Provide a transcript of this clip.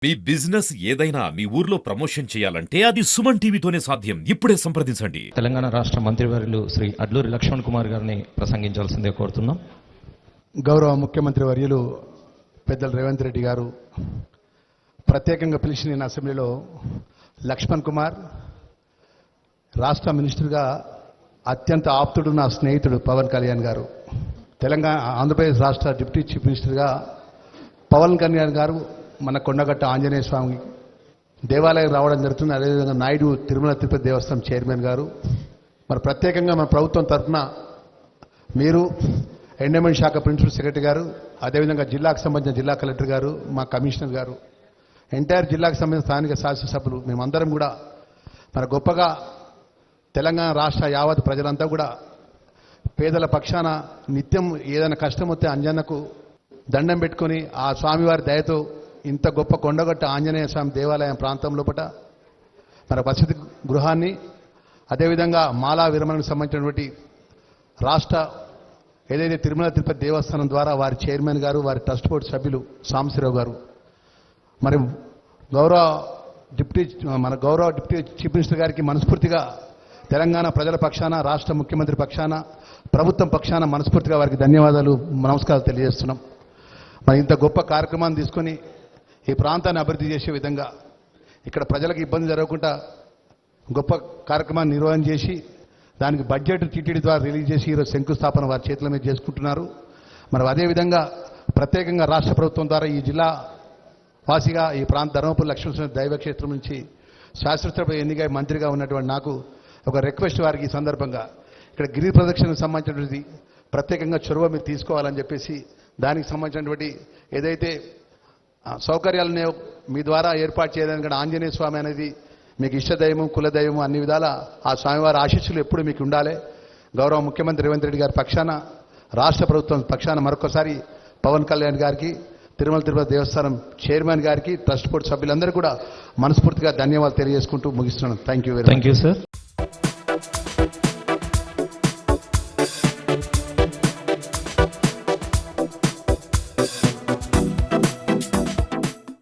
మీ business ఏదైనా మీ ఊర్లో promotion చేయాలంటే అది సుమన్ టీవీతోనే సాధ్యం. ఇప్పుడే సంప్రదించండి. తెలంగాణ రాష్ట్ర మంత్రివర్యులు శ్రీ అడ్లూరి లక్ష్మణ్ కుమార్ గారిని ప్రసంగించాల్సిందే కోరుతున్నాం. గౌరవ ముఖ్యమంత్రి వర్యులు పెద్దలు రేవంత్ రెడ్డి గారు ప్రత్యేకంగా పిలిచిన నేను అసెంబ్లీలో లక్ష్మణ్ కుమార్ రాష్ట్ర మినిస్టర్గా అత్యంత ఆప్తుడు నా స్నేహితుడు పవన్ కళ్యాణ్ గారు, తెలంగాణ ఆంధ్రప్రదేశ్ రాష్ట్ర డిప్యూటీ చీఫ్ మినిస్టర్గా పవన్ కళ్యాణ్ గారు మన కొండగట్ట ఆంజనేయ స్వామి దేవాలయం రావడం జరుగుతుంది. అదేవిధంగా నాయుడు తిరుమల తిరుపతి దేవస్థానం చైర్మన్ గారు, మరి ప్రత్యేకంగా మన ప్రభుత్వం తరఫున మీరు ఎండోమెంట్ శాఖ ప్రిన్సిపల్ సెక్రటరీ గారు, అదేవిధంగా జిల్లాకు సంబంధించిన జిల్లా కలెక్టర్ గారు, మా కమిషనర్ గారు, ఎంటైర్ జిల్లాకు సంబంధించిన స్థానిక శాసనసభ్యులు మేమందరం కూడా మన గొప్పగా తెలంగాణ రాష్ట్ర యావత్ ప్రజలంతా కూడా పేదల పక్షాన నిత్యం ఏదైనా కష్టం వస్తే అంజన్నకు దండం పెట్టుకుని ఆ స్వామివారి దయతో ఇంత గొప్ప కొండగట్ట ఆంజనేయ స్వామి దేవాలయం ప్రాంతం లోపల మన వసతి గృహాన్ని, అదేవిధంగా మాలా విరమణకు సంబంధించినటువంటి రాష్ట్ర ఏదైతే తిరుమల తిరుపతి దేవస్థానం ద్వారా వారి చైర్మన్ గారు, వారి ట్రస్ట్ బోర్డు సభ్యులు సాంబశివరావు గారు, మరి గౌరవ డిప్యూటీ చీఫ్ మినిస్టర్ గారికి మనస్ఫూర్తిగా తెలంగాణ ప్రజల పక్షాన, రాష్ట్ర ముఖ్యమంత్రి పక్షాన, ప్రభుత్వం పక్షాన మనస్ఫూర్తిగా వారికి ధన్యవాదాలు, నమస్కారాలు తెలియజేస్తున్నాం. మరి ఇంత గొప్ప కార్యక్రమాన్ని తీసుకొని ఈ ప్రాంతాన్ని అభివృద్ధి చేసే విధంగా ఇక్కడ ప్రజలకు ఇబ్బంది జరగకుండా గొప్ప కార్యక్రమాన్ని నిర్వహణ చేసి దానికి బడ్జెట్ టీటీడీ ద్వారా రిలీజ్ చేసి ఈరోజు శంకుస్థాపన వారి చేతుల మీద చేసుకుంటున్నారు. మరి అదేవిధంగా ప్రత్యేకంగా రాష్ట్ర ప్రభుత్వం ద్వారా ఈ జిల్లా వాసిగా ఈ ప్రాంత ధర్మపురి లక్ష్మణ దైవక్షేత్రం నుంచి శాస్త్రసభ ఎన్నికై మంత్రిగా ఉన్నటువంటి నాకు ఒక రిక్వెస్ట్ వారికి ఈ సందర్భంగా ఇక్కడ గిరి ప్రదక్షిణకు సంబంధించినటువంటి ప్రత్యేకంగా చొరవ మీరు తీసుకోవాలని చెప్పేసి దానికి సంబంధించినటువంటి ఏదైతే సౌకర్యాలనే మీ ద్వారా ఏర్పాటు చేయడానికి ఆంజనేయ స్వామి అనేది మీకు ఇష్టదైవం, కులదైవం, అన్ని విధాల ఆ స్వామివారి ఆశీస్సులు ఎప్పుడు మీకు ఉండాలి. గౌరవ ముఖ్యమంత్రి రేవంత్ రెడ్డి గారి పక్షాన, రాష్ట్ర ప్రభుత్వం పక్షాన మరొకసారి పవన్ కళ్యాణ్ గారికి, తిరుమల తిరుపతి దేవస్థానం చైర్మన్ గారికి, ట్రస్ట్ బోర్డు సభ్యులందరూ కూడా మనస్ఫూర్తిగా ధన్యవాదాలు తెలియజేసుకుంటూ ముగిస్తున్నాను. Thank you very much. Sir.